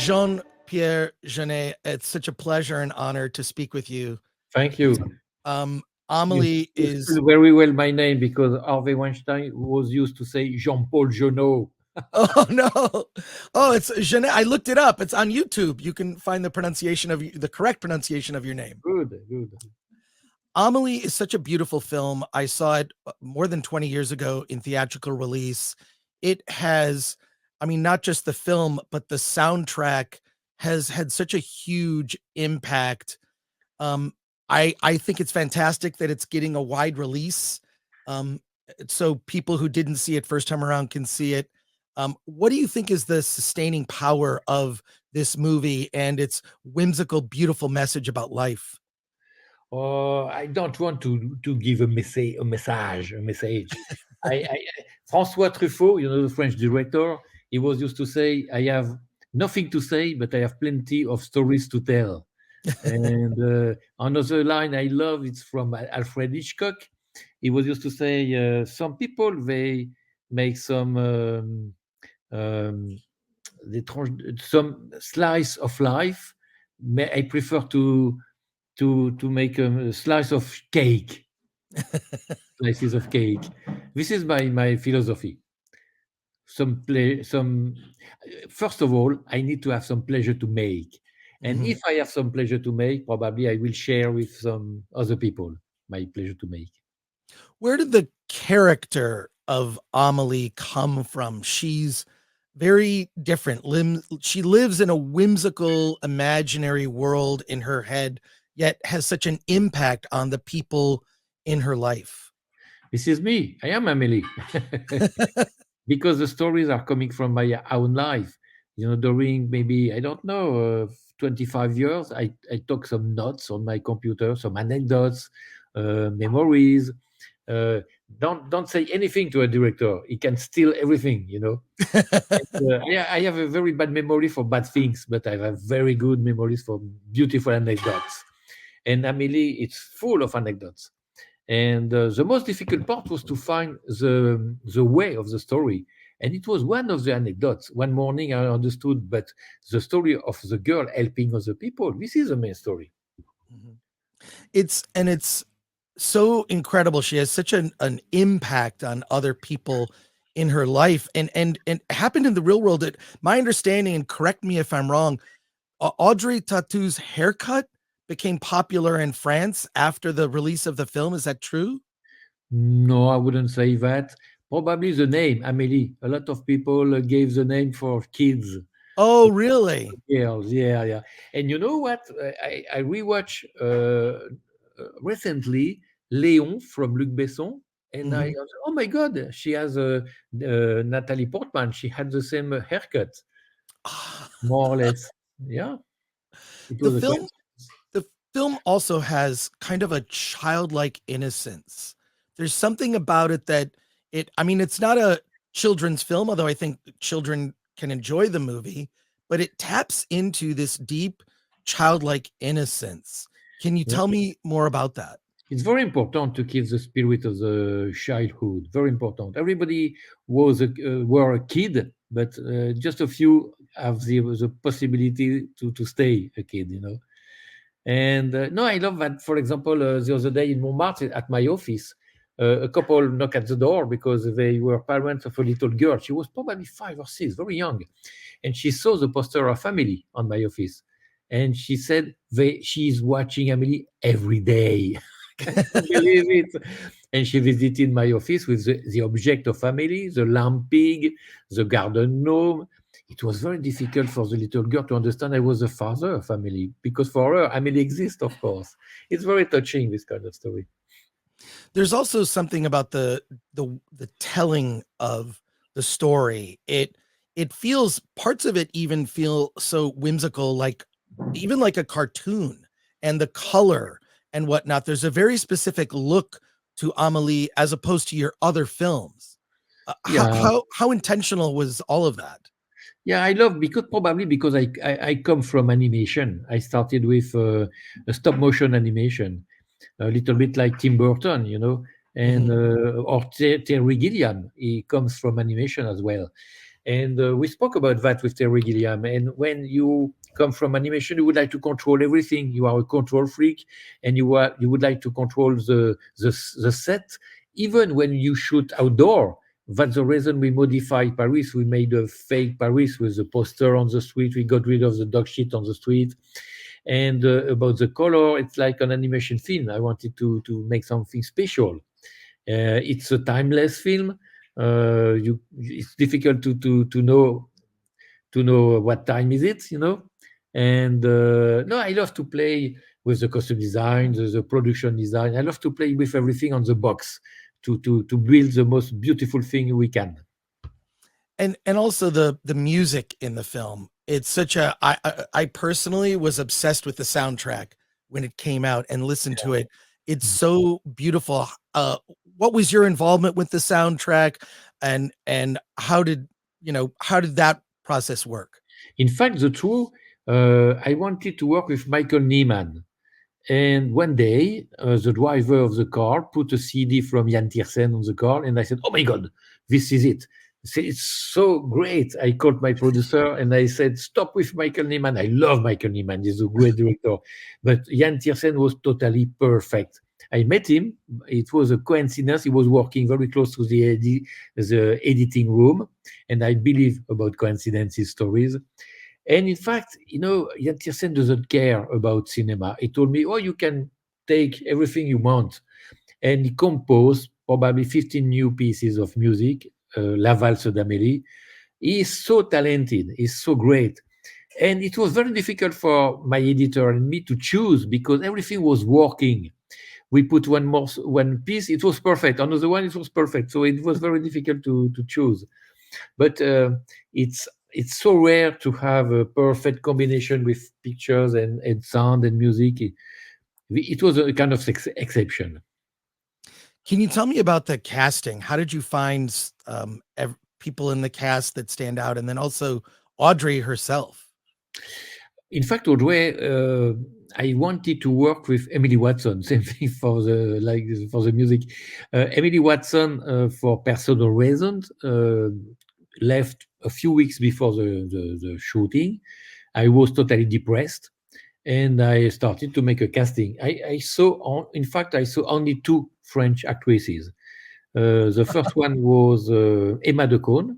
Jean-Pierre Jeunet, it's such a pleasure and honor to speak with you. Thank you. Amelie You is... spell very well my name because Harvey Weinstein was used to say Jean-Paul Jeunet. Oh, no. Oh, it's Jeunet. I looked it up. It's on YouTube. You can find the correct pronunciation of your name. Good, good. Amelie is such a beautiful film. I saw it more than 20 years ago in theatrical release. It has, I mean, not just the film, but the soundtrack has had such a huge impact. I think it's fantastic that it's getting a wide release. So people who didn't see it first time around can see it. What do you think is the sustaining power of this movie and its whimsical, beautiful message about life? I don't want to give a message. François Truffaut, the French director, he was used to say, "I have nothing to say, but I have plenty of stories to tell." And another line I love, it's from Alfred Hitchcock. He was used to say, "Some people they make um, some slice of life. I prefer to make a slice of cake, slices of cake." This is my philosophy. First of all, I need to have some pleasure to make, and if I have some pleasure to make, probably I will share with some other people my pleasure to make. Where did the character of Amelie come from? She's very different. She lives in a whimsical, imaginary world in her head, yet has such an impact on the people in her life. This is me. I am Amelie. Because the stories are coming from my own life. During maybe, I don't know, 25 years, I took some notes on my computer, some anecdotes, memories. Don't say anything to a director. He can steal everything, I have a very bad memory for bad things, but I have very good memories for beautiful anecdotes. And Amelie, it's full of anecdotes. And the most difficult part was to find the way of the story. And it was one of the anecdotes. One morning I understood, but the story of the girl helping other people, this is the main story. It's so incredible. She has such an impact on other people in her life, and it happened in the real world. My understanding, and correct me if I'm wrong, Audrey Tauto's haircut became popular in France after the release of the film. Is that true? No, I wouldn't say that. Probably the name, Amélie. A lot of people gave the name for kids. Oh, really? Girls, yeah. And you know what? I rewatched recently Léon from Luc Besson, and I was, oh my God, she has Natalie Portman. She had the same haircut, more or less. Yeah, it was the film also has kind of a childlike innocence. There's something about it that it's not a children's film, although I think children can enjoy the movie, but it taps into this deep childlike innocence. Can you tell me more about that? It's very important to keep the spirit of the childhood. Very important. Everybody were a kid, but just a few have the possibility to stay a kid. And no, I love that. For example, the other day in Montmartre at my office, a couple knocked at the door because they were parents of a little girl. She was probably 5 or 6, very young, and she saw the poster of Amelie on my office, and she said she's watching Amelie every day. Can't believe it. And she visited my office with the object of Amelie, the lamb pig, the garden gnome. It was very difficult for the little girl to understand I was the father of Amelie, because for her, Amelie exists, of course. It's very touching, this kind of story. There's also something about the telling of the story. It feels, parts of it even feel so whimsical, even like a cartoon, and the color and whatnot. There's a very specific look to Amelie as opposed to your other films. How intentional was all of that? Yeah, I love because I come from animation. I started with a stop motion animation, a little bit like Tim Burton, and or Terry Gilliam. He comes from animation as well. And we spoke about that with Terry Gilliam. And when you come from animation, you would like to control everything. You are a control freak, and you would like to control the set, even when you shoot outdoor. That's the reason we modified Paris. We made a fake Paris with a poster on the street. We got rid of the dog shit on the street. And about the color, it's like an animation film. I wanted to make something special. It's a timeless film. It's difficult to know what time is it, And no, I love to play with the costume design, the production design. I love to play with everything on the box to build the most beautiful thing we can. And also the music in the film. It's such a I personally was obsessed with the soundtrack when it came out and listened to it. It's so beautiful. What was your involvement with the soundtrack, and how did that process work? In fact, the truth, I wanted to work with Michael Nyman. And one day, the driver of the car put a CD from Jan Tiersen on the car, and I said, "Oh my God, this is it! It's so great." I called my producer and I said, "Stop with Michael Nyman. I love Michael Nyman. He's a great director, but Jan Tiersen was totally perfect." I met him. It was a coincidence. He was working very close to the editing room, and I believe about coincidences stories. And in fact, Jan Tiersen doesn't care about cinema. He told me, "Oh, you can take everything you want." And he composed probably 15 new pieces of music, La Valse d'Amélie. He is so talented. He's so great. And it was very difficult for my editor and me to choose because everything was working. We put one piece, it was perfect. Another one, it was perfect. So it was very difficult to choose. But it's so rare to have a perfect combination with pictures and sound and music. It was a kind of exception. Can you tell me about the casting? How did you find people in the cast that stand out, and then also Audrey herself? In fact, Audrey, I wanted to work with Emily Watson. Same thing for the music. Emily Watson, for personal reasons, left a few weeks before the shooting. I was totally depressed, and I started to make a casting. In fact, I saw only two French actresses. The first one was Emma de Caunes.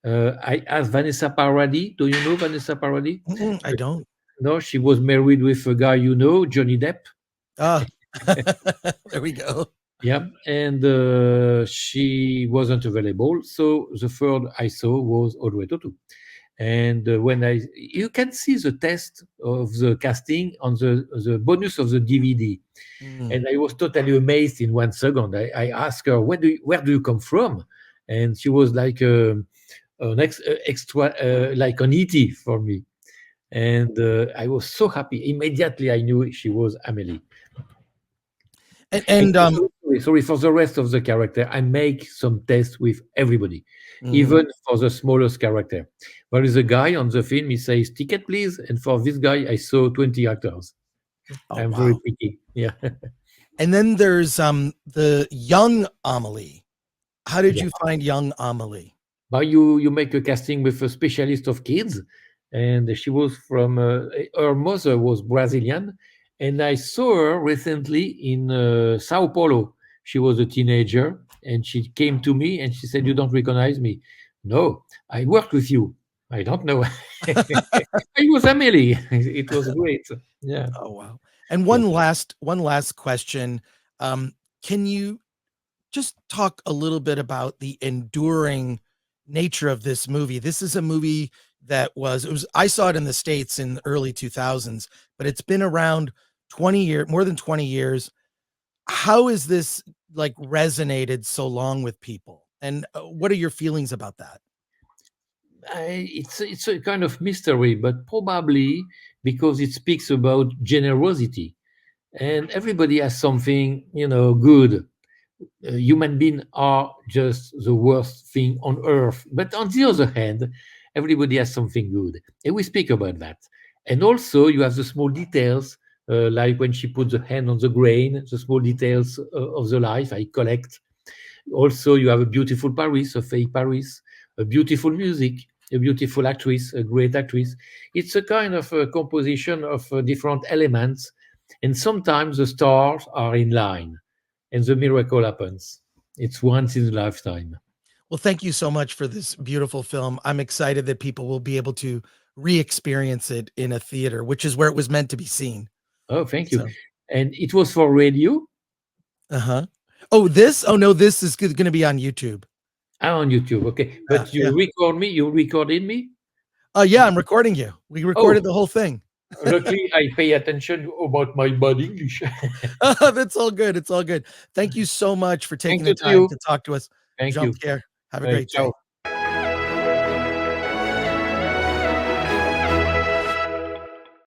I asked Vanessa Paradis. Do you know Vanessa Paradis? Mm-mm, I don't. No, she was married with a guy Johnny Depp. Ah, there we go. Yeah, and she wasn't available. So the third I saw was Audrey Tautou. And you can see the test of the casting on the bonus of the DVD. Mm. And I was totally amazed in 1 second. I asked her, where do you come from? And she was like extra, like an ET for me. And I was so happy. Immediately, I knew she was Amelie. And And and sorry, for the rest of the character, I make some tests with everybody, mm, even for the smallest character. There is a guy on the film, he says, "Ticket, please." And for this guy, I saw 20 actors. oh I'm very wow. picky. Yeah. And then there's the young Amelie. How did Yeah. you find young Amelie? But you make a casting with a specialist of kids, and she was from her mother was Brazilian, and I saw her recently in Sao Paulo. She was a teenager, and she came to me and she said, "You don't recognize me?" "No, I worked with you." "I don't know." It was Amelie. It was great. Yeah. Oh wow. And Yeah. one last question. Can you just talk a little bit about the enduring nature of this movie? This is a movie that I saw it in the States in the early 2000s, but it's been around more than 20 years. How is this like resonated so long with people? And what are your feelings about that? It's a kind of mystery, but probably because it speaks about generosity, and everybody has something good. Human beings are just the worst thing on earth. But on the other hand, everybody has something good. And we speak about that. And also, you have the small details, like when she puts the hand on the grain, the small details of the life I collect. Also, you have a beautiful Paris, a fake Paris. a beautiful music, a beautiful actress, a great actress. It's a kind of a composition of different elements, and sometimes the stars are in line, and the miracle happens. It's once in a lifetime. Well, thank you so much for this beautiful film. I'm excited that people will be able to re-experience it in a theater, which is where it was meant to be seen. Oh, thank you. So, And it was for radio. uh-huh. Oh, this? Oh no, this is going to be on YouTube. On YouTube. Okay, Yeah, but you yeah. record me. You recorded me. Yeah, I'm recording you. We Oh, recorded the whole thing. luckily I pay attention about my body English. That's all good. It's all good. Thank you so much for taking Thank the you to time you. to talk to us, Thank you. Jean-Pierre. Have a Bye. great day. Ciao.